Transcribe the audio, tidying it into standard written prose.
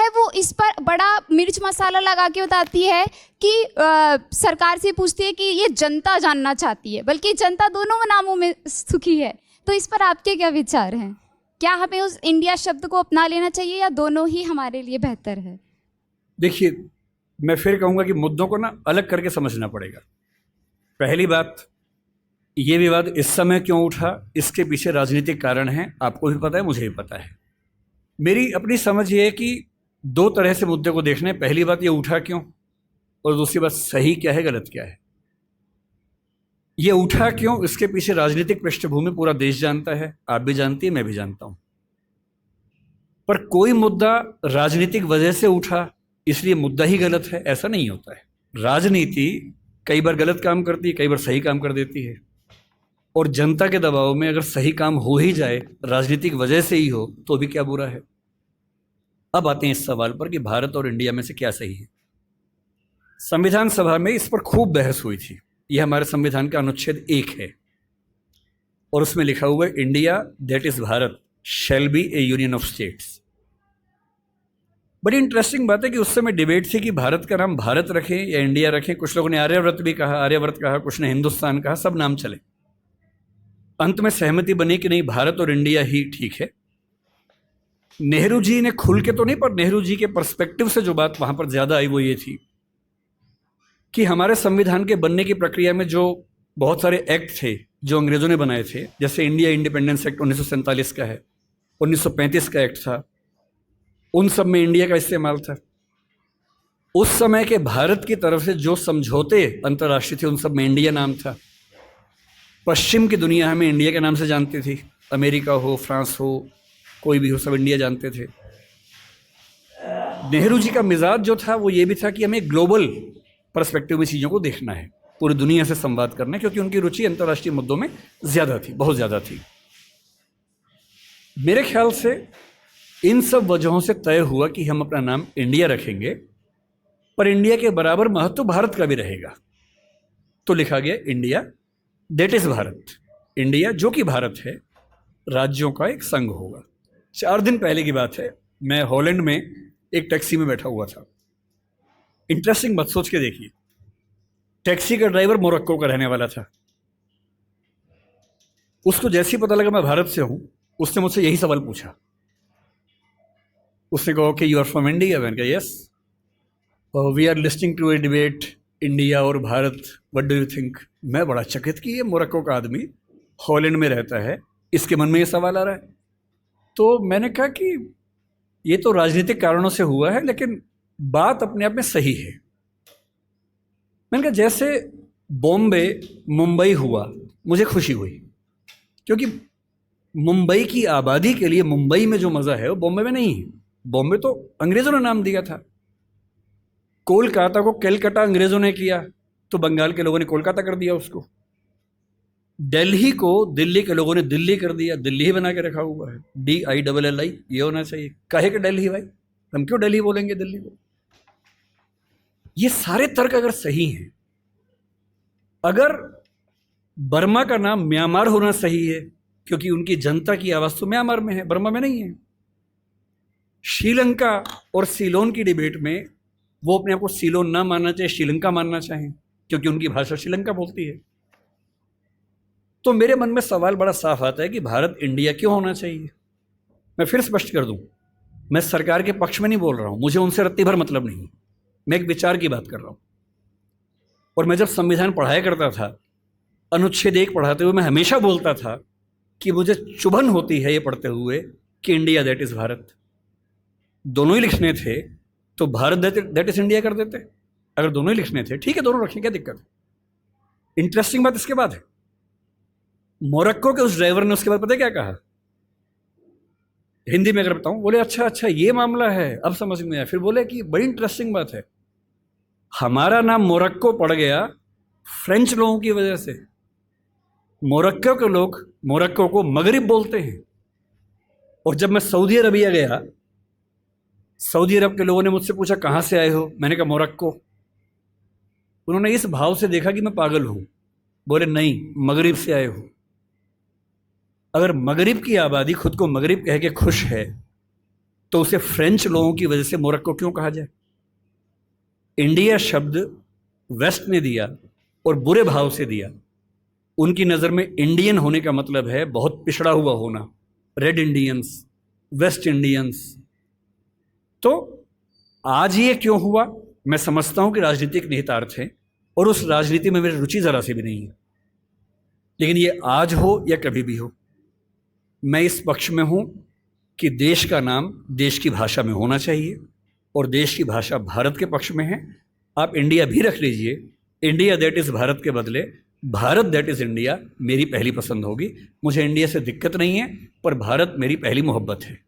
है वो इस पर बड़ा मिर्च मसाला लगा के बताती है कि सरकार से पूछती है कि ये जनता जानना चाहती है, बल्कि जनता दोनों नामों में सुखी है। तो इस पर आपके क्या विचार हैं? क्या हमें उस इंडिया शब्द को अपना लेना चाहिए या दोनों ही हमारे लिए बेहतर है? देखिए, मैं फिर कहूँगा कि मुद्दों को ना अलग करके समझना पड़ेगा। पहली बात, ये विवाद इस समय क्यों उठा, इसके पीछे राजनीतिक कारण हैं, आपको भी पता है, मुझे भी पता है। मेरी अपनी समझ ये है कि दो तरह से मुद्दे को देखना है। पहली बात, ये उठा क्यों, और दूसरी बात, सही क्या है, गलत क्या है। ये उठा क्यों, इसके पीछे राजनीतिक पृष्ठभूमि पूरा देश जानता है, आप भी जानती है, मैं भी जानता हूं। पर कोई मुद्दा राजनीतिक वजह से उठा इसलिए मुद्दा ही गलत है, ऐसा नहीं होता है। राजनीति कई बार गलत काम करती है, कई बार सही काम कर देती है, और जनता के दबाव में अगर सही काम हो ही जाए, राजनीतिक वजह से ही हो, तो भी क्या बुरा है। अब आते हैं इस सवाल पर कि भारत और इंडिया में से क्या सही है। संविधान सभा में इस पर खूब बहस हुई थी। यह हमारे संविधान का अनुच्छेद 1 है और उसमें लिखा हुआ है, India that is Bharat shall be A union of states. बड़ी इंटरेस्टिंग बात है कि उस समय डिबेट थी कि भारत का नाम भारत रखें या इंडिया रखें। कुछ लोगों ने आर्यव्रत भी कहा, आर्यव्रत कहा, कुछ ने हिंदुस्तान कहा, सब नाम चले। अंत में सहमति बनी कि नहीं, भारत और इंडिया ही ठीक है। नेहरू जी ने खुल के तो नहीं, पर नेहरू जी के पर्सपेक्टिव से जो बात वहां पर ज्यादा आई वो ये थी कि हमारे संविधान के बनने की प्रक्रिया में जो बहुत सारे एक्ट थे जो अंग्रेजों ने बनाए थे, जैसे इंडिया इंडिपेंडेंस एक्ट 1947 का है, 1935 का एक्ट था, उन सब में इंडिया का इस्तेमाल था। उस समय के भारत की तरफ से जो समझौते अंतर्राष्ट्रीय थे, उन सब में इंडिया नाम था। पश्चिम की दुनिया हमें इंडिया के नाम से जानती थी, अमेरिका हो, फ्रांस हो, कोई भी हो, सब इंडिया जानते थे। नेहरू जी का मिजाज जो था वो ये भी था कि हमें ग्लोबल पर्सपेक्टिव में चीज़ों को देखना है, पूरी दुनिया से संवाद करना है, क्योंकि उनकी रुचि अंतर्राष्ट्रीय मुद्दों में ज़्यादा थी, बहुत ज़्यादा थी। मेरे ख्याल से इन सब वजहों से तय हुआ कि हम अपना नाम इंडिया रखेंगे, पर इंडिया के बराबर महत्व भारत का भी रहेगा। तो लिखा गया India that is Bharat. India जो कि भारत है, राज्यों का एक संघ होगा। 4 दिन पहले की बात है, मैं हॉलैंड में एक टैक्सी में बैठा हुआ था। इंटरेस्टिंग बात सोच के देखिए, टैक्सी का ड्राइवर मोरक्को का रहने वाला था। उसको जैसे ही पता लगा मैं भारत से हूं, उसने मुझसे यही सवाल पूछा। उसने कहा कि यू आर फ्रॉम इंडिया? मैंने कहा yes. We are listing to a debate India और Bharat, what do you think? मैं बड़ा चकित कि ये मोरक्को का आदमी हॉलैंड में रहता है, इसके मन में ये सवाल आ रहा है। तो मैंने कहा कि ये तो राजनीतिक कारणों से हुआ है, लेकिन बात अपने आप में सही है। मैंने कहा जैसे बॉम्बे मुंबई हुआ, मुझे खुशी हुई, क्योंकि मुंबई की आबादी के लिए मुंबई में जो मज़ा है वो बॉम्बे में नहीं है। बॉम्बे तो अंग्रेज़ों ने नाम दिया था। कोलकाता को कैलकाटा अंग्रेज़ों ने किया, तो बंगाल के लोगों ने कोलकाता कर दिया उसको। दिल्ली को दिल्ली के लोगों ने दिल्ली कर दिया, दिल्ली ही बना के रखा हुआ है, DILLI, ये होना चाहिए। काहे के दिल्ली भाई, हम क्यों दिल्ली बोलेंगे दिल्ली को? ये सारे तर्क अगर सही हैं, अगर बर्मा का नाम म्यांमार होना सही है क्योंकि उनकी जनता की आवाज तो म्यांमार में है, बर्मा में नहीं है। श्रीलंका और सीलोन की डिबेट में वो अपने आप को सीलोन ना मानना चाहे, श्रीलंका मानना चाहें, क्योंकि उनकी भाषा श्रीलंका बोलती है। तो मेरे मन में सवाल बड़ा साफ आता है कि भारत इंडिया क्यों होना चाहिए। मैं फिर स्पष्ट कर दूं, मैं सरकार के पक्ष में नहीं बोल रहा हूं, मुझे उनसे रत्ती भर मतलब नहीं, मैं एक विचार की बात कर रहा हूं। और मैं जब संविधान पढ़ाया करता था, अनुच्छेद 1 पढ़ाते हुए मैं हमेशा बोलता था कि मुझे चुभन होती है ये पढ़ते हुए कि इंडिया दैट इज भारत। दोनों ही लिखने थे तो भारत दैट इज इंडिया कर देते। अगर दोनों ही लिखने थे, ठीक है, दोनों रखें, क्या दिक्कत है। इंटरेस्टिंग बात इसके बाद है, मोरक्को के उस ड्राइवर ने उसके बाद पता है क्या कहा, हिंदी में अगर बताऊं, बोले अच्छा अच्छा ये मामला है, अब समझ में आया। फिर बोले कि बड़ी इंटरेस्टिंग बात है, हमारा नाम मोरक्को पड़ गया फ्रेंच लोगों की वजह से। मोरक्को के लोग मोरक्को को मगरिब बोलते हैं। और जब मैं सऊदी अरबिया गया, सऊदी अरब के लोगों ने मुझसे पूछा कहाँ से आए हो, मैंने कहा मोरक्को। उन्होंने इस भाव से देखा कि मैं पागल हूं, बोले नहीं, मगरिब से आए हो। अगर मगरिब की आबादी खुद को मगरिब कह के खुश है, तो उसे फ्रेंच लोगों की वजह से मोरक्को क्यों कहा जाए? इंडिया शब्द वेस्ट ने दिया और बुरे भाव से दिया। उनकी नज़र में इंडियन होने का मतलब है बहुत पिछड़ा हुआ होना, रेड इंडियंस, वेस्ट इंडियंस। तो आज ये क्यों हुआ? मैं समझता हूं कि राजनीतिक निहितार्थ है और उस राजनीति में मेरी रुचि ज़रा सी भी नहीं है, लेकिन ये आज हो या कभी भी हो, मैं इस पक्ष में हूं कि देश का नाम देश की भाषा में होना चाहिए और देश की भाषा भारत के पक्ष में है। आप इंडिया भी रख लीजिए, इंडिया दैट इज़ भारत के बदले भारत दैट इज़ इंडिया मेरी पहली पसंद होगी। मुझे इंडिया से दिक्कत नहीं है, पर भारत मेरी पहली मोहब्बत है।